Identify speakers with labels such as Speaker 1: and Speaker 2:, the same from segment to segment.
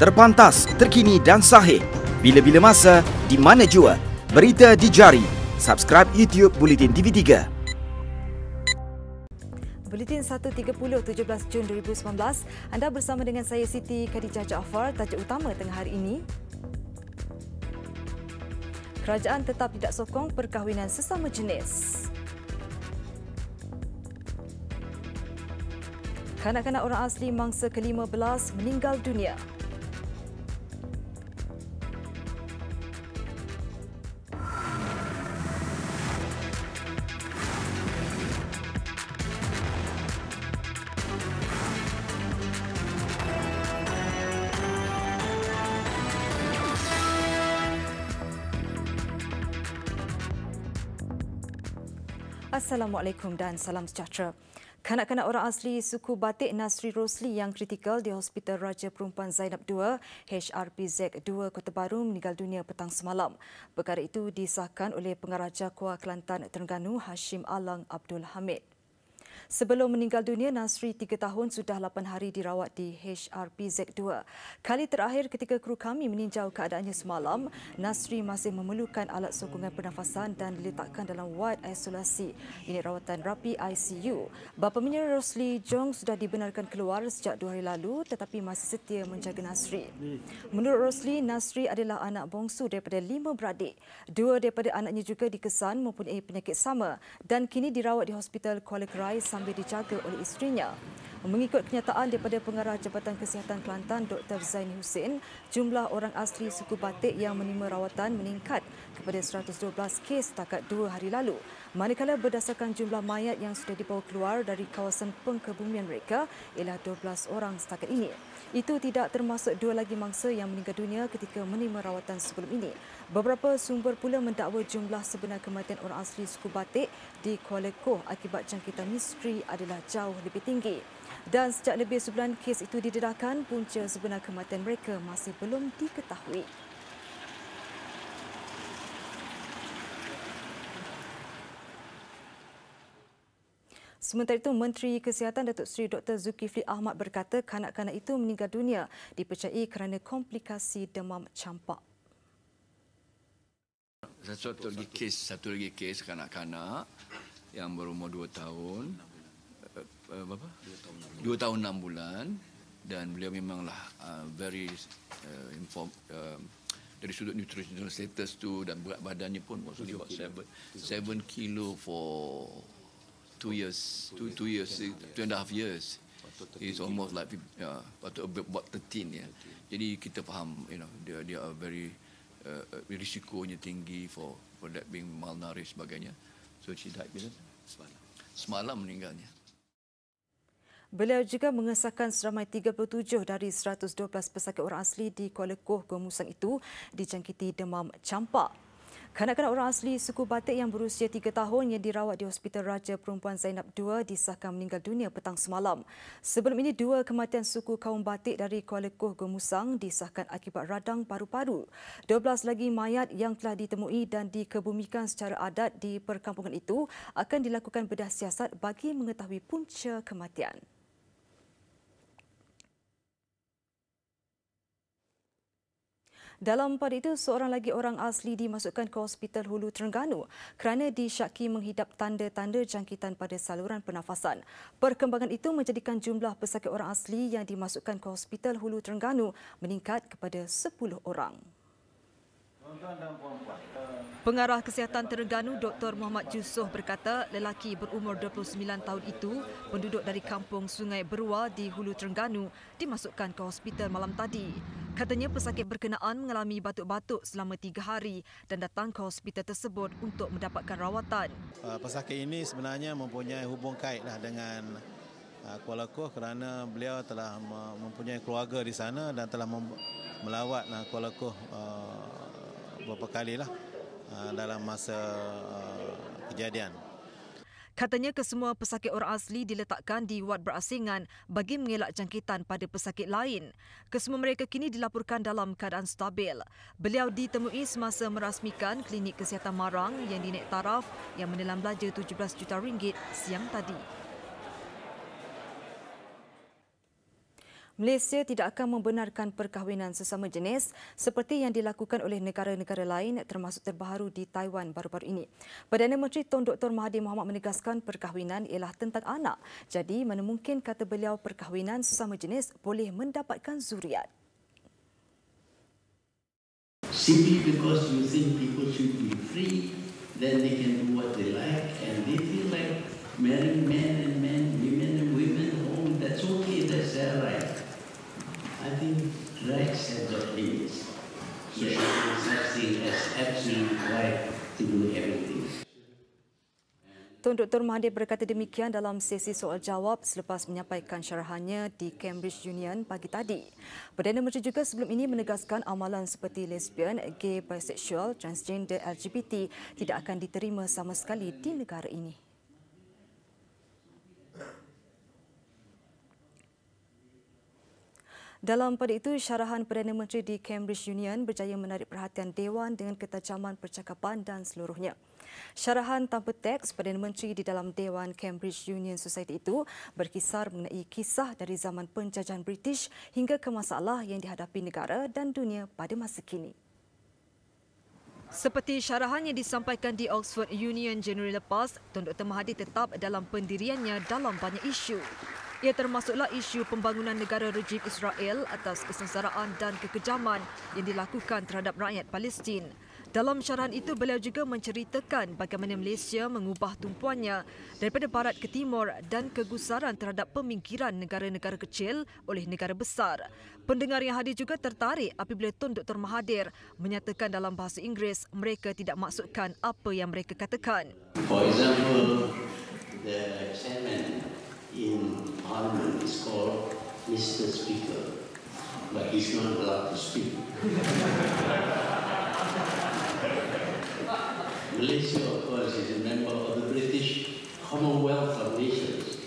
Speaker 1: Terpantas, terkini dan sahih. Bila-bila masa, di mana jua. Berita di jari. Subscribe YouTube Buletin TV3.
Speaker 2: Buletin 1.30 17 Jun 2019. Anda bersama dengan saya Siti Khadijah Jaafar. Tajuk utama tengah hari ini. Kerajaan tetap tidak sokong perkahwinan sesama jenis. Kanak-kanak orang asli mangsa ke-15 meninggal dunia. Assalamualaikum dan salam sejahtera. Kanak-kanak orang asli suku Batik Nasri Rosli yang kritikal di Hospital Raja Perempuan Zainab II, HRPZ 2 Kota Baru meninggal dunia petang semalam. Perkara itu disahkan oleh Pengarah Kuala Kelantan Terengganu Hashim Alang Abdul Hamid. Sebelum meninggal dunia, Nasri 3 tahun sudah 8 hari dirawat di HRPZ 2. Kali terakhir ketika kru kami meninjau keadaannya semalam, Nasri masih memerlukan alat sokongan pernafasan dan diletakkan dalam wad isolasi unit rawatan rapi ICU. Bapa menyiar Rosli Jong sudah dibenarkan keluar sejak 2 hari lalu tetapi masih setia menjaga Nasri. Menurut Rosli, Nasri adalah anak bongsu daripada 5 beradik. 2 daripada anaknya juga dikesan mempunyai penyakit sama dan kini dirawat di Hospital Kuala Kerai sambil dijaga oleh isterinya. Mengikut kenyataan daripada Pengarah Jabatan Kesihatan Kelantan Dr. Zaini Hussein, jumlah orang asli suku Batik yang menerima rawatan meningkat kepada 112 kes setakat 2 hari lalu. Manakala berdasarkan jumlah mayat yang sudah dibawa keluar dari kawasan pengkebumian mereka ialah 12 orang setakat ini. Itu tidak termasuk 2 lagi mangsa yang meninggal dunia ketika menerima rawatan sebelum ini. Beberapa sumber pula mendakwa jumlah sebenar kematian orang asli suku Batik di Kuala Koh akibat jangkitan misteri adalah jauh lebih tinggi. Dan sejak lebih sebulan kes itu didedahkan, punca sebenar kematian mereka masih belum diketahui. Sementara itu, Menteri Kesihatan Datuk Seri Dr. Zulkifli Ahmad berkata kanak-kanak itu meninggal dunia dipercayai kerana komplikasi demam campak.
Speaker 3: Satu lagi kes kanak-kanak yang berumur 2 tahun, 2 tahun 6 bulan dan beliau memanglah very informed dari sudut nutritional status tu dan berat badannya pun was about 7 kilo for 2 years, 2.5 years. It's almost like about 13 ya. Jadi kita faham, dia are very risikonya tinggi for that being malnourished sebagainya. So she died semalam meninggalnya.
Speaker 2: Beliau juga mengesahkan seramai 37 dari 112 pesakit orang asli di Kuala Koh Gomusang itu dijangkiti demam campak. Kanak-kanak orang asli suku Batik yang berusia 3 tahun yang dirawat di Hospital Raja Perempuan Zainab II disahkan meninggal dunia petang semalam. Sebelum ini, 2 kematian suku kaum Batik dari Kuala Koh Gomusang disahkan akibat radang paru-paru. 12 lagi mayat yang telah ditemui dan dikebumikan secara adat di perkampungan itu akan dilakukan bedah siasat bagi mengetahui punca kematian. Dalam pada itu, seorang lagi orang asli dimasukkan ke Hospital Hulu Terengganu kerana disyaki menghidap tanda-tanda jangkitan pada saluran pernafasan. Perkembangan itu menjadikan jumlah pesakit orang asli yang dimasukkan ke Hospital Hulu Terengganu meningkat kepada 10 orang. Pengarah Kesihatan Terengganu Dr. Muhammad Yusof berkata lelaki berumur 29 tahun itu, penduduk dari kampung Sungai Berua di Hulu Terengganu, dimasukkan ke hospital malam tadi. Katanya pesakit berkenaan mengalami batuk-batuk selama 3 hari dan datang ke hospital tersebut untuk mendapatkan rawatan.
Speaker 4: Pesakit ini sebenarnya mempunyai hubung kaitlah dengan Kuala Koh kerana beliau telah mempunyai keluarga di sana dan telah melawat Kuala Koh beberapa kalilah dalam masa kejadian.
Speaker 2: Katanya kesemua pesakit orang asli diletakkan di wad berasingan bagi mengelak jangkitan pada pesakit lain. Kesemua mereka kini dilaporkan dalam keadaan stabil. Beliau ditemui semasa merasmikan klinik kesihatan Marang yang dinaik taraf yang menelan belanja RM17 juta siang tadi. Malaysia tidak akan membenarkan perkahwinan sesama jenis seperti yang dilakukan oleh negara-negara lain termasuk terbaru di Taiwan baru-baru ini. Perdana Menteri Tun Dr. Mahathir Mohamad menegaskan perkahwinan ialah tentang anak. Jadi mana mungkin kata beliau perkahwinan sesama jenis boleh mendapatkan zuriat.
Speaker 5: Simply because you think people should be free, then they can do what they like, and they feel like marrying men and men, women and women, oh, that's okay, that's their right. I think rights have got limits. There is such thing as absolute right to do everything.
Speaker 2: Tun Dr. Mahathir berkata demikian dalam sesi soal-jawab selepas menyampaikan syarahannya di Cambridge Union pagi tadi. Perdana Menteri juga sebelum ini menegaskan amalan seperti lesbian, gay, bisexual, transgender, LGBT tidak akan diterima sama sekali di negara ini. Dalam pada itu, syarahan Perdana Menteri di Cambridge Union berjaya menarik perhatian Dewan dengan ketajaman percakapan dan seluruhnya. Syarahan tanpa teks Perdana Menteri di dalam Dewan Cambridge Union Society itu berkisar mengenai kisah dari zaman penjajahan British hingga ke masalah yang dihadapi negara dan dunia pada masa kini. Seperti syarahan yang disampaikan di Oxford Union Januari lepas, Tun Dr. Mahathir tetap dalam pendiriannya dalam banyak isu. Ia termasuklah isu pembangunan negara rejim Israel atas kesengsaraan dan kekejaman yang dilakukan terhadap rakyat Palestin. Dalam syarahan itu, beliau juga menceritakan bagaimana Malaysia mengubah tumpuannya daripada barat ke timur dan kegusaran terhadap pemingkiran negara-negara kecil oleh negara besar. Pendengar yang hadir juga tertarik apabila Tun Dr. Mahathir menyatakan dalam bahasa Inggeris mereka tidak maksudkan apa yang mereka katakan.
Speaker 5: For example, the chairman in Parliament is called Mr. Speaker, but he's not allowed to speak. Malaysia, of course, is a member of the British Commonwealth of Nations,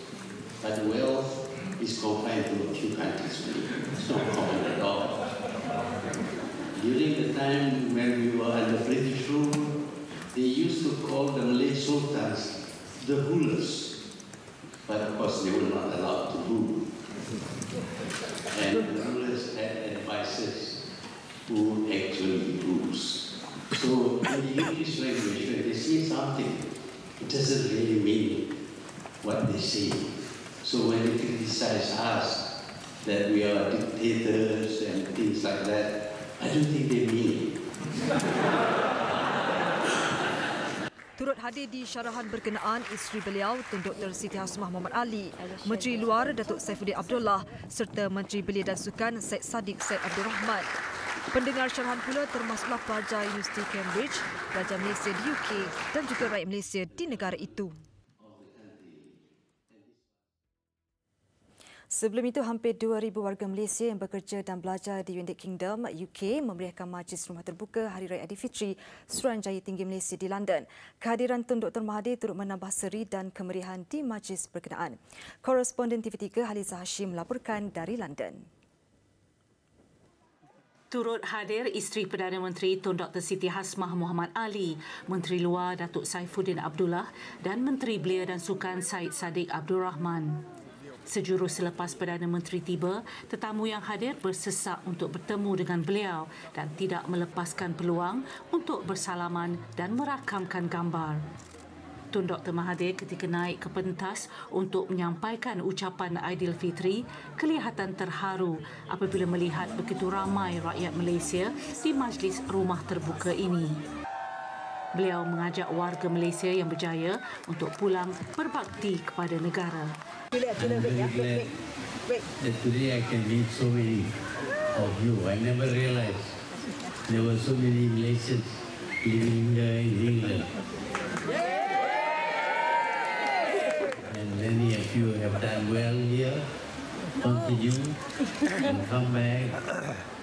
Speaker 5: but wealth is confined to a few countries. It's not common at all. During the time when we were under British rule, they used to call the Malay sultans the rulers, but of course they were not allowed to rule. And the rulers had advisors who actually rules. So in the English language, when they say something, it doesn't really mean what they say. So when they criticize us that we are dictators and things like that, I don't think they mean it.
Speaker 2: Turut hadir di syarahan berkenaan isteri beliau, Tun Dr. Siti Hasmah Muhammad Ali, Menteri Luar Datuk Saifuddin Abdullah serta Menteri Belia dan Sukan Syed Saddiq Syed Abdul Rahman. Pendengar syarahan pula termasuklah pelajar Universiti Cambridge, pelajar Malaysia di UK dan juga rakyat Malaysia di negara itu. Sebelum itu, hampir 2,000 warga Malaysia yang bekerja dan belajar di United Kingdom, UK, memeriahkan majlis rumah terbuka Hari Raya Aidilfitri Suruhanjaya Tinggi Malaysia di London. Kehadiran Tun Dr. Mahathir turut menambah seri dan kemeriahan di majlis berkenaan. Koresponden TV3 Haliza Hashim melaporkan dari London.
Speaker 6: Turut hadir isteri Perdana Menteri Tun Dr. Siti Hasmah Muhammad Ali, Menteri Luar Datuk Saifuddin Abdullah dan Menteri Belia dan Sukan Syed Saddiq Abdul Rahman. Sejurus selepas Perdana Menteri tiba, tetamu yang hadir bersesak untuk bertemu dengan beliau dan tidak melepaskan peluang untuk bersalaman dan merakamkan gambar. Tun Dr. Mahathir ketika naik ke pentas untuk menyampaikan ucapan Aidilfitri kelihatan terharu apabila melihat begitu ramai rakyat Malaysia di majlis rumah terbuka ini. Beliau mengajak warga Malaysia yang berjaya untuk pulang berbakti kepada negara.
Speaker 5: I'm very glad that today I can meet so many of you. I never realized there were so many Malaysians living here in England. And many of you have done well here, continue and come back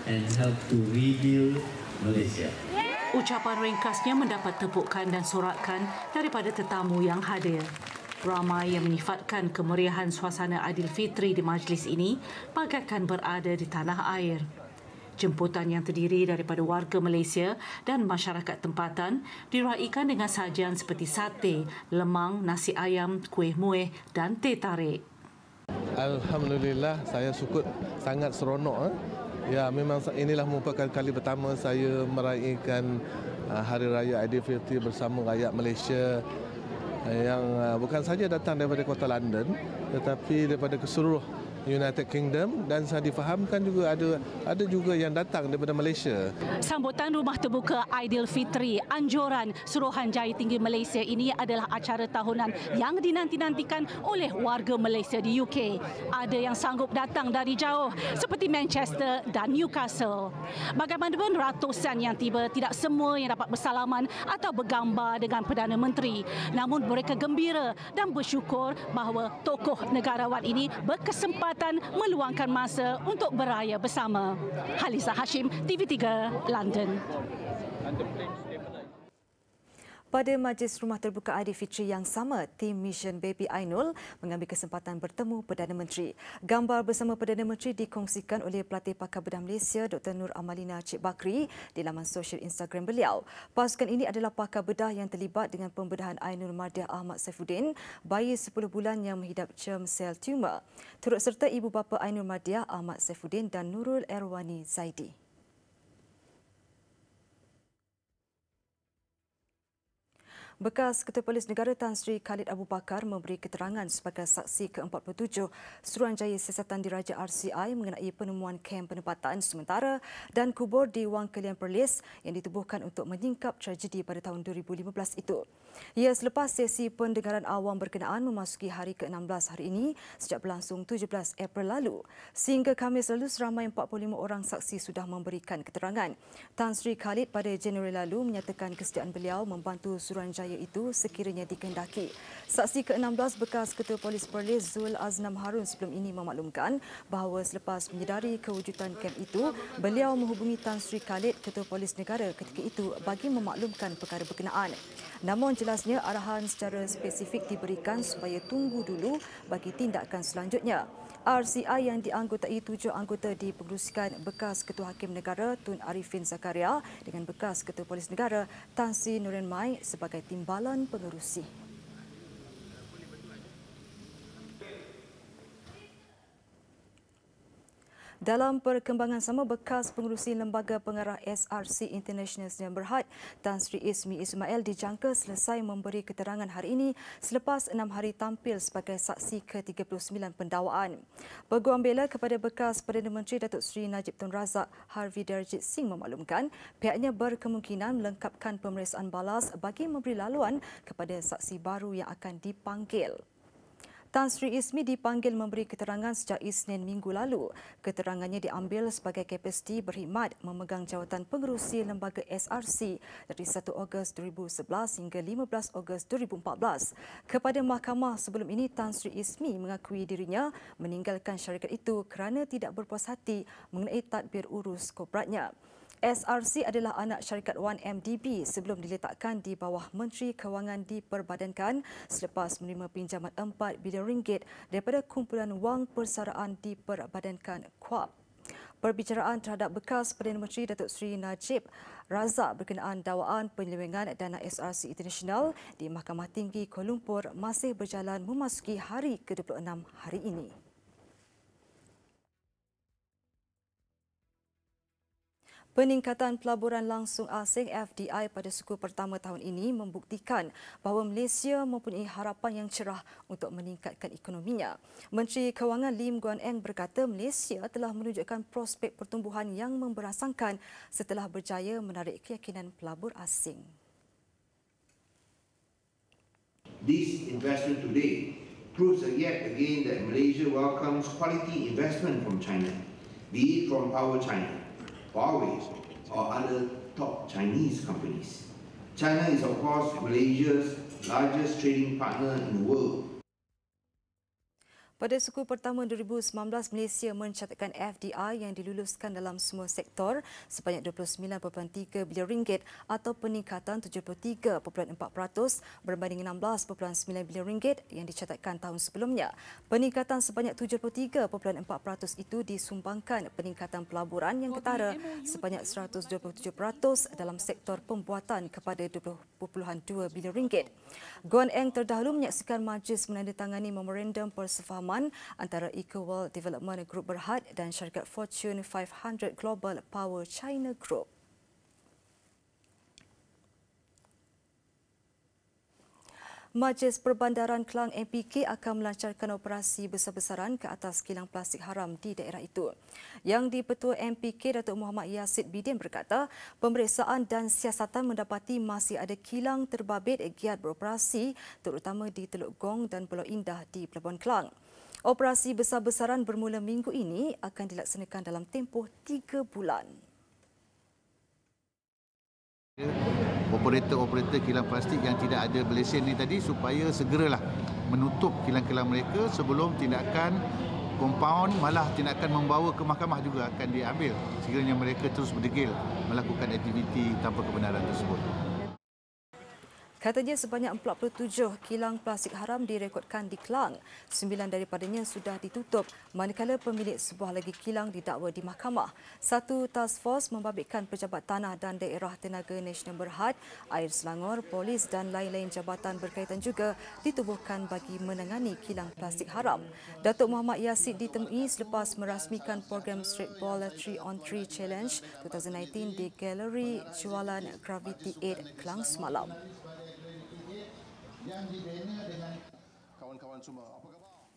Speaker 5: and help to rebuild Malaysia.
Speaker 6: Ucapan ringkasnya mendapat tepukan dan sorakan daripada tetamu yang hadir. Ramai yang menyifatkan kemeriahan suasana Aidilfitri di majlis ini bagaikan berada di tanah air. Jemputan yang terdiri daripada warga Malaysia dan masyarakat tempatan diraikan dengan sajian seperti sate, lemang, nasi ayam, kuih muih dan teh tarik.
Speaker 7: Alhamdulillah, saya sukut sangat seronok. Ya, memang inilah merupakan kali pertama saya meraihkan Hari Raya Aidilfitri bersama rakyat Malaysia yang bukan saja datang daripada kota London tetapi daripada keseluruh United Kingdom, dan saya difahamkan juga ada juga yang datang daripada Malaysia.
Speaker 6: Sambutan Rumah Terbuka Aidilfitri Anjuran Suruhanjaya Tinggi Malaysia ini adalah acara tahunan yang dinanti-nantikan oleh warga Malaysia di UK. Ada yang sanggup datang dari jauh seperti Manchester dan Newcastle. Bagaimanapun ratusan yang tiba, tidak semua yang dapat bersalaman atau bergambar dengan Perdana Menteri. Namun mereka gembira dan bersyukur bahawa tokoh negarawan ini berkesempatan meluangkan masa untuk beraya bersama. Haliza Hashim, TV3, London.
Speaker 2: Pada Majlis Rumah Terbuka Aidilfitri yang sama, tim Mission Baby Ainul mengambil kesempatan bertemu Perdana Menteri. Gambar bersama Perdana Menteri dikongsikan oleh Pelatih Pakar Bedah Malaysia Dr. Nur Amalina Cik Bakri di laman sosial Instagram beliau. Pasukan ini adalah pakar bedah yang terlibat dengan pembedahan Ainul Mardiah Ahmad Saifuddin, bayi 10 bulan yang menghidap germ sel tumor. Turut serta ibu bapa Ainul Mardiah Ahmad Saifuddin dan Nurul Erwani Zaidi. Bekas Ketua Polis Negara Tan Sri Khalid Abu Bakar memberi keterangan sebagai saksi ke-47 Suruhanjaya Siasatan Diraja RCI mengenai penemuan kem penempatan sementara dan kubur di Wang Kelian Perlis yang ditubuhkan untuk menyingkap tragedi pada tahun 2015 itu. Ia selepas sesi pendengaran awam berkenaan memasuki hari ke-16 hari ini sejak berlangsung 17 April lalu. Sehingga Khamis lalu seramai 45 orang saksi sudah memberikan keterangan. Tan Sri Khalid pada Januari lalu menyatakan kesediaan beliau membantu Suruhanjaya itu sekiranya dikehendaki. Saksi ke-16 bekas Ketua Polis Perlis Zul Aznam Harun sebelum ini memaklumkan bahawa selepas menyedari kewujudan kem itu, beliau menghubungi Tan Sri Khalid, Ketua Polis Negara ketika itu bagi memaklumkan perkara berkenaan. Namun jelasnya arahan secara spesifik diberikan supaya tunggu dulu bagi tindakan selanjutnya. RCI yang dianggotai 7 anggota dipengerusikan bekas Ketua Hakim Negara Tun Arifin Zakaria dengan bekas Ketua Polis Negara Tan Sri Nurin Mai sebagai timbalan pengerusi. Dalam perkembangan sama, bekas pengerusi Lembaga Pengarah SRC International Sdn Bhd, Tan Sri Ismi Ismail dijangka selesai memberi keterangan hari ini selepas 6 hari tampil sebagai saksi ke-39 pendakwaan. Peguam bela kepada bekas Perdana Menteri Datuk Seri Najib Tun Razak Harvey Darjit Singh memaklumkan pihaknya berkemungkinan melengkapkan pemeriksaan balas bagi memberi laluan kepada saksi baru yang akan dipanggil. Tan Sri Ismi dipanggil memberi keterangan sejak Isnin minggu lalu. Keterangannya diambil sebagai kapasiti berkhidmat memegang jawatan pengerusi lembaga SRC dari 1 Ogos 2011 hingga 15 Ogos 2014. Kepada mahkamah sebelum ini, Tan Sri Ismi mengakui dirinya meninggalkan syarikat itu kerana tidak berpuas hati mengenai tadbir urus korporatnya. SRC adalah anak syarikat 1MDB sebelum diletakkan di bawah Menteri Kewangan diperbadankan selepas menerima pinjaman RM4 bilion daripada kumpulan wang persaraan diperbadankan KUAP. Perbicaraan terhadap bekas Perdana Menteri Datuk Seri Najib Razak berkenaan dakwaan penyelewengan dana SRC International di Mahkamah Tinggi Kuala Lumpur masih berjalan memasuki hari ke-26 hari ini. Peningkatan pelaburan langsung asing FDI pada suku pertama tahun ini membuktikan bahawa Malaysia mempunyai harapan yang cerah untuk meningkatkan ekonominya. Menteri Kewangan Lim Guan Eng berkata Malaysia telah menunjukkan prospek pertumbuhan yang memberasangkan setelah berjaya menarik keyakinan pelabur asing.
Speaker 8: This investment today proves yet again that Malaysia welcomes quality investment from China, be it from Power China, Huawei or other top Chinese companies. China is of course Malaysia's largest trading partner in the world.
Speaker 2: Pada suku pertama 2019, Malaysia mencatatkan FDI yang diluluskan dalam semua sektor sebanyak RM29.3 bilion atau peningkatan 73.4% berbanding RM16.9 bilion yang dicatatkan tahun sebelumnya. Peningkatan sebanyak 73.4% itu disumbangkan peningkatan pelaburan yang ketara sebanyak 127% dalam sektor pembuatan kepada RM20.2 bilion. Guan Eng terdahulu menyaksikan majlis menandatangani memorandum persefahaman kerjasama antara EcoWorld Development Group Berhad dan syarikat Fortune 500 Global Power China Group. Majlis Perbandaran Klang MPK akan melancarkan operasi besar-besaran ke atas kilang plastik haram di daerah itu. Yang di-Petua MPK Datuk Muhammad Yassid Bidin berkata, pemeriksaan dan siasatan mendapati masih ada kilang terbabit giat beroperasi terutama di Teluk Gong dan Pulau Indah di Pelabuhan Klang. Operasi besar-besaran bermula minggu ini akan dilaksanakan dalam tempoh 3 bulan.
Speaker 9: Operator-operator kilang plastik yang tidak ada berlesen ni tadi supaya segeralah menutup kilang-kilang mereka sebelum tindakan kompaun, malah tindakan membawa ke mahkamah juga akan diambil sekiranya mereka terus berdegil melakukan aktiviti tanpa kebenaran tersebut.
Speaker 2: Katanya sebanyak 47 kilang plastik haram direkodkan di Klang. 9 daripadanya sudah ditutup, manakala pemilik sebuah lagi kilang didakwa di mahkamah. Satu task force membabitkan Pejabat Tanah dan Daerah Tenaga Nasional Berhad, Air Selangor, Polis dan lain-lain jabatan berkaitan juga ditubuhkan bagi menangani kilang plastik haram. Datuk Muhammad Yassid ditemui selepas merasmikan program Streetball 3-on-3 Challenge 2019 di Galeri Jualan Gravity 8 Klang semalam. Yang dibina dengan kawan-kawan semua. Apa khabar?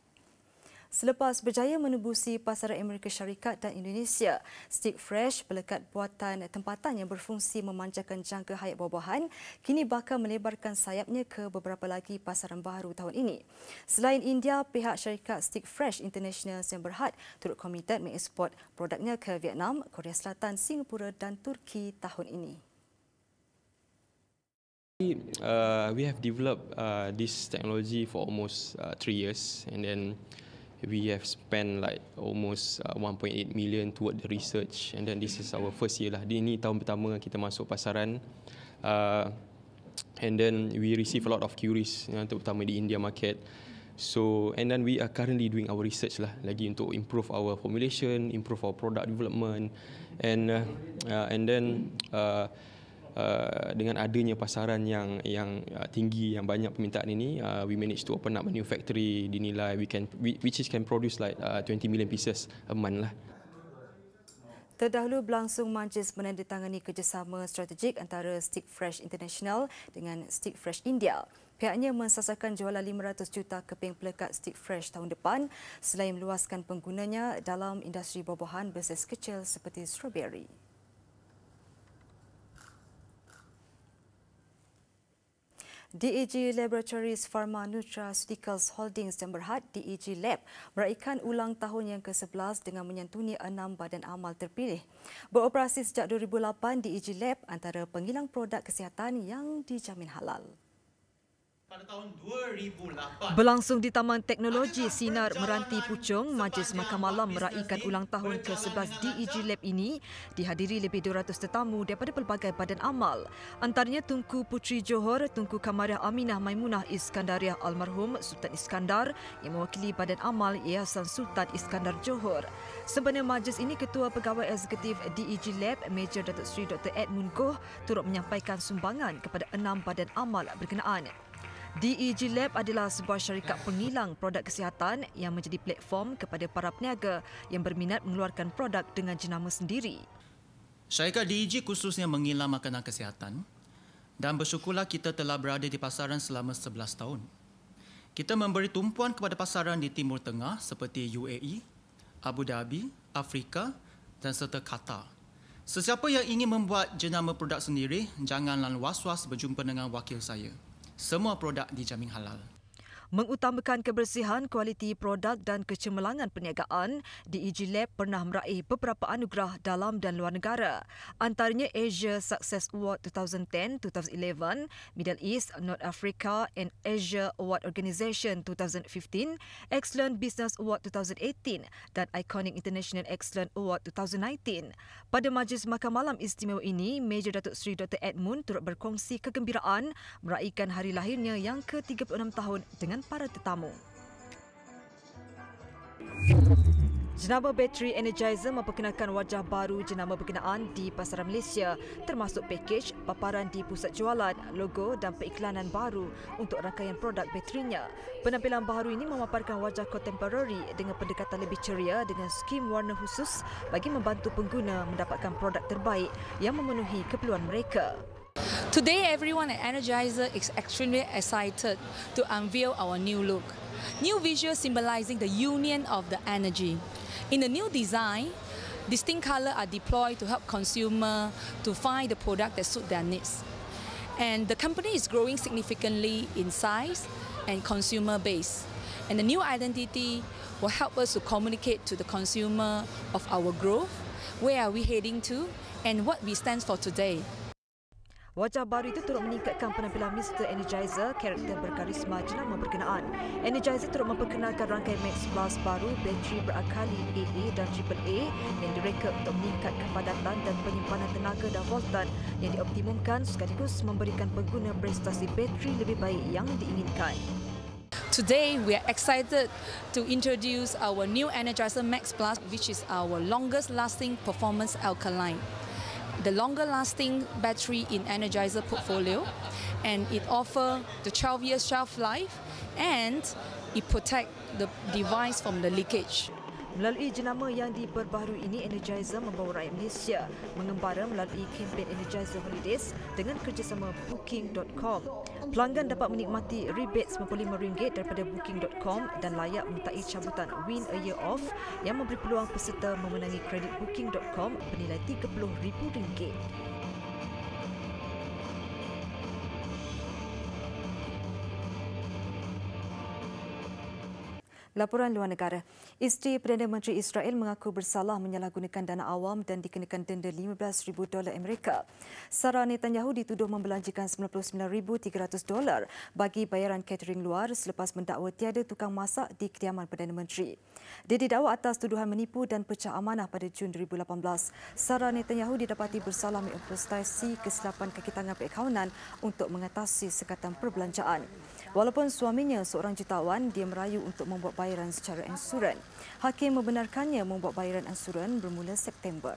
Speaker 2: Selepas berjaya menembusi pasaran Amerika Syarikat dan Indonesia, Stick Fresh, pelekat buatan tempatan yang berfungsi memanjakan jangka hayat buah-buahan, kini bakal melebarkan sayapnya ke beberapa lagi pasaran baharu tahun ini. Selain India, pihak syarikat Stick Fresh International yang Berhad turut komited mengeksport produknya ke Vietnam, Korea Selatan, Singapura dan Turki tahun ini.
Speaker 10: We have developed this technology for almost 3 years, and then we have spent like almost 1.8 million toward the research, and then this is our first year lah. Ini tahun pertama kita masuk pasaran, and then we receive a lot of queries, terutama di India market. So, and then we are currently doing our research lah lagi untuk improve our formulation, improve our product development, and then dengan adanya pasaran yang tinggi, yang banyak permintaan ini, we managed to open up a new factory dinilai which can produce like 20 million pieces a month lah.
Speaker 2: Terdahulu berlangsung majlis menandatangani kerjasama strategik antara Stick Fresh International dengan Stick Fresh India. Pihaknya mensasarkan jualan 500 juta keping pelekat Stick Fresh tahun depan selain meluaskan penggunanya dalam industri buah-buahan bersaiz kecil seperti strawberry. DEG Laboratories Pharma Nutraceuticals Holdings dan Berhad, DEG Lab, meraihkan ulang tahun yang ke-11 dengan menyantuni 6 badan amal terpilih. Beroperasi sejak 2008, DEG Lab antara pengilang produk kesihatan yang dijamin halal.
Speaker 11: Pada tahun 2008.
Speaker 2: Berlangsung di Taman Teknologi Sinar Meranti Puchong, Majlis Makan Malam meraihkan ulang tahun ke-11 DEG Lab ini dihadiri lebih 200 tetamu daripada pelbagai badan amal. Antaranya Tunku Puteri Johor, Tunku Kamariah Aminah Maimunah Iskandariah Almarhum Sultan Iskandar yang mewakili badan amal Yayasan Sultan Iskandar Johor. Sebenarnya majlis ini Ketua Pegawai Eksekutif DEG Lab, Major Datuk Seri Dr. Edmund Goh turut menyampaikan sumbangan kepada 6 badan amal berkenaan. DEG Lab adalah sebuah syarikat pengilang produk kesihatan yang menjadi platform kepada para peniaga yang berminat mengeluarkan produk dengan jenama sendiri.
Speaker 11: Syarikat DEG khususnya mengilang makanan kesihatan dan bersyukurlah kita telah berada di pasaran selama 11 tahun. Kita memberi tumpuan kepada pasaran di Timur Tengah seperti UAE, Abu Dhabi, Afrika dan serta Qatar. Sesiapa yang ingin membuat jenama produk sendiri, janganlah was-was berjumpa dengan wakil saya. Semua produk dijamin halal.
Speaker 2: Mengutamakan kebersihan, kualiti produk dan kecemerlangan perniagaan, DEG Lab pernah meraih beberapa anugerah dalam dan luar negara. Antaranya Asia Success Award 2010-2011, Middle East, North Africa and Asia Award Organisation 2015, Excellent Business Award 2018 dan Iconic International Excellent Award 2019. Pada majlis makan malam istimewa ini, Major Datuk Seri Dr. Edmund turut berkongsi kegembiraan meraihkan hari lahirnya yang ke-36 tahun dengan para tetamu. Jenama bateri Energizer memperkenalkan wajah baru jenama berkenaan di pasaran Malaysia, termasuk pakej, paparan di pusat jualan, logo dan periklanan baru untuk rangkaian produk baterinya. Penampilan baru ini memaparkan wajah kontemporari dengan pendekatan lebih ceria dengan skim warna khusus bagi membantu pengguna mendapatkan produk terbaik yang memenuhi keperluan mereka.
Speaker 12: Today, everyone at Energizer is extremely excited to unveil our new look. New visual symbolizing the union of the energy. In the new design, distinct colours are deployed to help consumers to find the product that suit their needs. And the company is growing significantly in size and consumer base. And the new identity will help us to communicate to the consumer of our growth, where are we heading to, and what we stand for today.
Speaker 2: Wajah baru itu turut meningkatkan penampilan Mr. Energizer, karakter berkarisma jenama berkenaan. Energizer turut memperkenalkan rangkaian Max Plus baru, bateri berakali AA dan AAA yang direka untuk meningkat kepadatan dan penyimpanan tenaga dan voltan yang dioptimumkan sekaligus memberikan pengguna prestasi bateri lebih baik yang diinginkan.
Speaker 12: Today, we are excited to introduce our new Energizer Max Plus, which is our longest-lasting performance alkaline. The longer-lasting battery in Energizer portfolio, and it offers the 12-year shelf life, and it protects the device from the leakage.
Speaker 2: Melalui jenama yang diperbaharui ini, Energizer membawa rakyat Malaysia mengembara melalui kempen Energizer Holidays dengan kerjasama Booking.com. Pelanggan dapat menikmati rebate RM95 daripada Booking.com dan layak menyertai cabutan Win a Year Off yang memberi peluang peserta memenangi kredit Booking.com bernilai RM30,000. Laporan luar negara. Isteri Perdana Menteri Israel mengaku bersalah menyalahgunakan dana awam dan dikenakan denda $15,000 Amerika. Sarah Netanyahu dituduh membelanjakan $99,300 bagi bayaran catering luar selepas mendakwa tiada tukang masak di kediaman Perdana Menteri. Dia didakwa atas tuduhan menipu dan pecah amanah pada Jun 2018. Sarah Netanyahu didapati bersalah menginvestasi kesilapan kaki tangan perakaunan untuk mengatasi sekatan perbelanjaan. Walaupun suaminya seorang jutawan, dia merayu untuk membuat bayaran secara ansuran. Hakim membenarkannya membuat bayaran ansuran bermula September.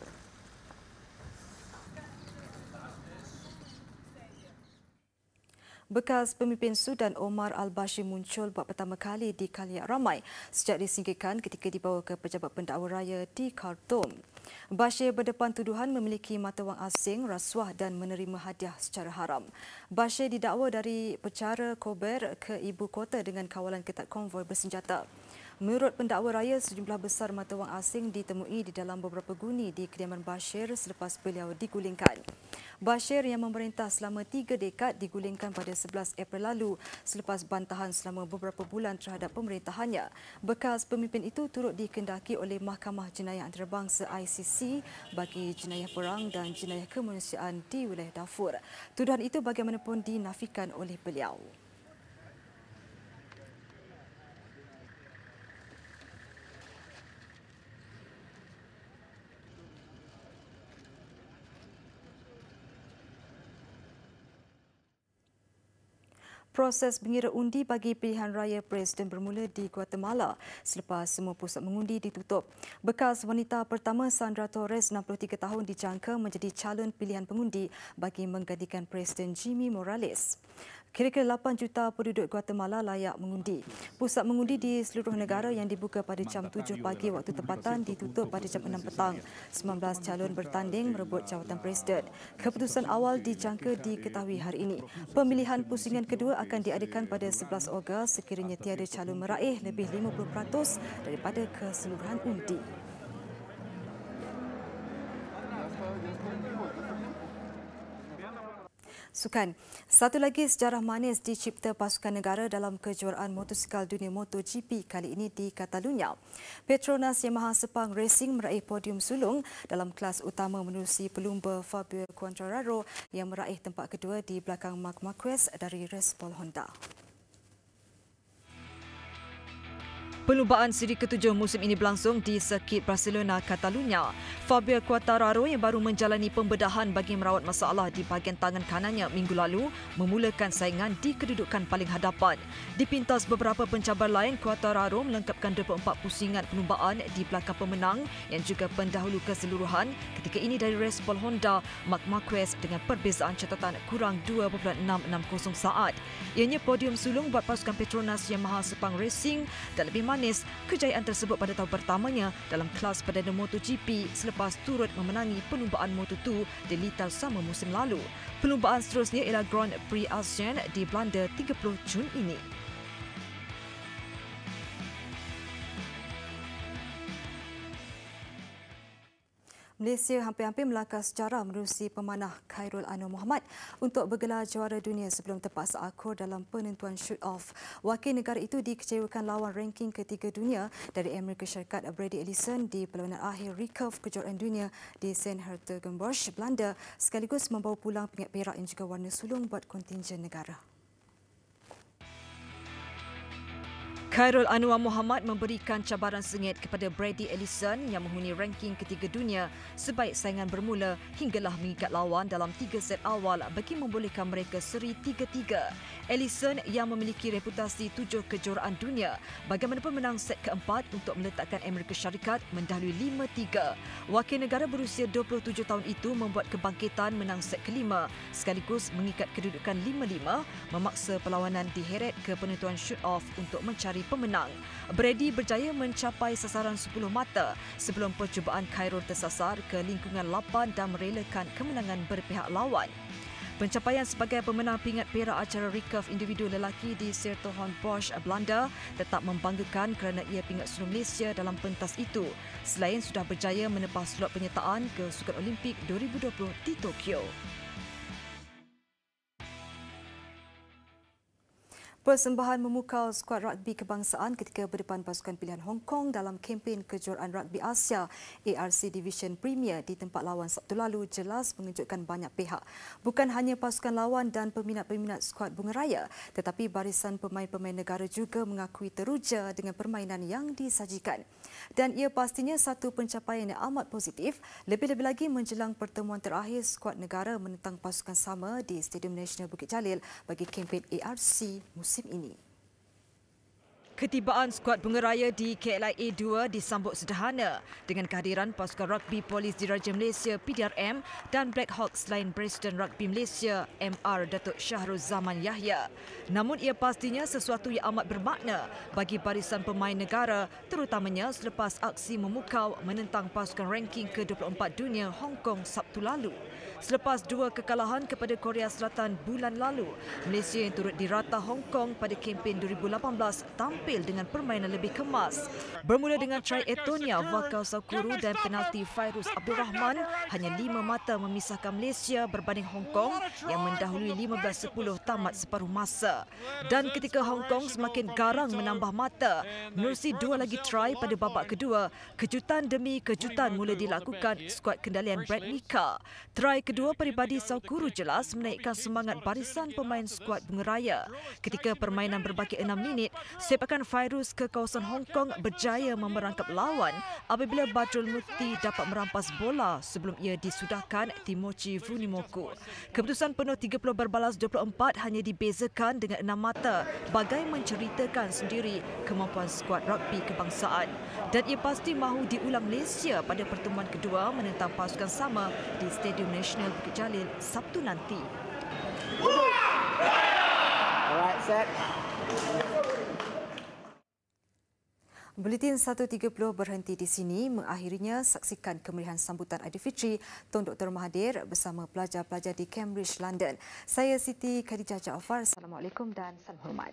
Speaker 2: Bekas pemimpin Sudan Omar al-Bashir muncul buat pertama kali di khalayak ramai sejak disingkirkan ketika dibawa ke pejabat pendakwa raya di Khartoum. Bashir berdepan tuduhan memiliki mata wang asing, rasuah dan menerima hadiah secara haram. Bashir didakwa dari Pecara Kober ke ibu kota dengan kawalan ketat konvoi bersenjata. Menurut pendakwa raya, sejumlah besar mata wang asing ditemui di dalam beberapa guni di kediaman Bashir selepas beliau digulingkan. Bashir yang memerintah selama 3 dekad digulingkan pada 11 April lalu selepas bantahan selama beberapa bulan terhadap pemerintahannya. Bekas pemimpin itu turut dikendaki oleh Mahkamah Jenayah Antarabangsa ICC bagi jenayah perang dan jenayah kemanusiaan di wilayah Darfur. Tuduhan itu bagaimanapun dinafikan oleh beliau. Proses mengira undi bagi pilihan raya Presiden bermula di Guatemala selepas semua pusat mengundi ditutup. Bekas wanita pertama Sandra Torres, 63 tahun, dijangka menjadi calon pilihan pengundi bagi menggantikan Presiden Jimmy Morales. Kira-kira 8 juta penduduk Guatemala layak mengundi. Pusat mengundi di seluruh negara yang dibuka pada jam 7 pagi waktu tempatan ditutup pada jam 6 petang. 19 calon bertanding merebut jawatan Presiden. Keputusan awal dijangka diketahui hari ini. Pemilihan pusingan kedua akan diadakan pada 11 Ogos sekiranya tiada calon meraih lebih 50% daripada keseluruhan undi. Sukan. Satu lagi sejarah manis dicipta pasukan negara dalam kejuaraan motosikal dunia MotoGP kali ini di Catalunya. Petronas Yamaha Sepang Racing meraih podium sulung dalam kelas utama menerusi pelumba Fabio Quartararo yang meraih tempat kedua di belakang Marc Marquez dari Respol Honda. Perlumbaan siri ke-7 musim ini berlangsung di Sirkuit Barcelona, Catalunya. Fabio Quartararo yang baru menjalani pembedahan bagi merawat masalah di bahagian tangan kanannya minggu lalu memulakan saingan di kedudukan paling hadapan. Dipintas beberapa pencabar lain, Quartararo melengkapkan 24 pusingan perlumbaan di belakang pemenang yang juga pendahulu keseluruhan ketika ini dari res Paul Honda, Marc Marquez dengan perbezaan catatan kurang 2.660 saat. Ianya podium sulung buat pasukan Petronas Yamaha Sepang Racing dan lebih manis kejayaan tersebut pada tahun pertamanya dalam kelas perdana MotoGP selepas turut memenangi perlumbaan Moto2 di Lita sama musim lalu. Perlumbaan seterusnya ialah Grand Prix ASEAN di Belanda 30 Jun ini. Malaysia hampir-hampir melangkah sejarah menerusi pemanah Khairul Anwar Mohamad untuk bergelar juara dunia sebelum terpaksa akur dalam penentuan shoot-off. Wakil negara itu dikecewakan lawan ranking ketiga dunia dari Amerika Syarikat Brady Ellison di perlawanan akhir recurve kejuaraan dunia di St. Hertogenbosch, Belanda, sekaligus membawa pulang pingat perak yang juga warna sulung buat kontingen negara. Khairul Anwar Mohamad memberikan cabaran sengit kepada Brady Ellison yang menghuni ranking ketiga dunia sebaik saingan bermula hinggalah mengikat lawan dalam 3 set awal bagi membolehkan mereka seri 3-3. Ellison yang memiliki reputasi 7 kejuaraan dunia bagaimanapun menang set keempat untuk meletakkan Amerika Syarikat mendahului 5-3. Wakil negara berusia 27 tahun itu membuat kebangkitan menang set kelima sekaligus mengikat kedudukan 5-5 memaksa perlawanan diheret ke penentuan shoot-off untuk mencari pemenang. Brady berjaya mencapai sasaran 10 mata sebelum percubaan Khairul tersasar ke lingkungan 8 dan merelakan kemenangan berpihak lawan. Pencapaian sebagai pemenang pingat perak acara recurve individu lelaki di Sertogenbosch, Belanda tetap membanggakan kerana ia pingat sulung Malaysia dalam pentas itu selain sudah berjaya menepah slot penyertaan ke Sukan Olimpik 2020 di Tokyo. Persembahan memukau skuad rugby kebangsaan ketika berdepan pasukan pilihan Hong Kong dalam kempen kejuaraan rugby Asia ARC Division Premier di tempat lawan Sabtu lalu jelas mengejutkan banyak pihak. Bukan hanya pasukan lawan dan peminat-peminat skuad Bunga Raya, tetapi barisan pemain-pemain negara juga mengakui teruja dengan permainan yang disajikan. Dan ia pastinya satu pencapaian yang amat positif, lebih-lebih lagi menjelang pertemuan terakhir skuad negara menentang pasukan sama di Stadium Nasional Bukit Jalil bagi kempen ARC musim ini. Ketibaan skuad Bunga Raya di KLIA 2 disambut sederhana dengan kehadiran pasukan rugby Polis Diraja Malaysia PDRM dan Black Hawks selain Presiden Rugby Malaysia MR Datuk Syahrul Zaman Yahya. Namun ia pastinya sesuatu yang amat bermakna bagi barisan pemain negara terutamanya selepas aksi memukau menentang pasukan ranking ke-24 dunia Hong Kong Sabtu lalu. Selepas 2 kekalahan kepada Korea Selatan bulan lalu, Malaysia yang turut dirata Hong Kong pada kempen 2018 tampil dengan permainan lebih kemas. Bermula dengan try Etonia, Vakau Saukuru dan penalti Fairuz Abdul Rahman, hanya 5 mata memisahkan Malaysia berbanding Hong Kong yang mendahului 15-10 tamat separuh masa. Dan ketika Hong Kong semakin garang menambah mata, menerusi 2 lagi try pada babak kedua, kejutan demi kejutan mula dilakukan skuad kendalian Brad Nika. Try kedua peribadi Saukuru jelas menaikkan semangat barisan pemain skuad Bunga Raya. Ketika permainan berbaki 6 minit, sepakan Fairuz ke kawasan Hong Kong berjaya memerangkap lawan apabila Badrul Mufti dapat merampas bola sebelum ia disudahkan Timochi Vunimoku. Keputusan penuh 30 berbalas 24 hanya dibezakan dengan 6 mata bagai menceritakan sendiri kemampuan skuad rugby kebangsaan. Dan ia pasti mahu diulang Malaysia pada pertemuan kedua menentang pasukan sama di Stadium Nasional Bukit Jalil Sabtu nanti.
Speaker 13: Alright, set.
Speaker 2: Buletin 1.30 berhenti di sini. Mengakhirinya, saksikan kemeriahan sambutan Aidilfitri Tun Dr. Mahathir bersama pelajar-pelajar di Cambridge, London. Saya Siti Khadijah Jaafar. Assalamualaikum dan salam hormat.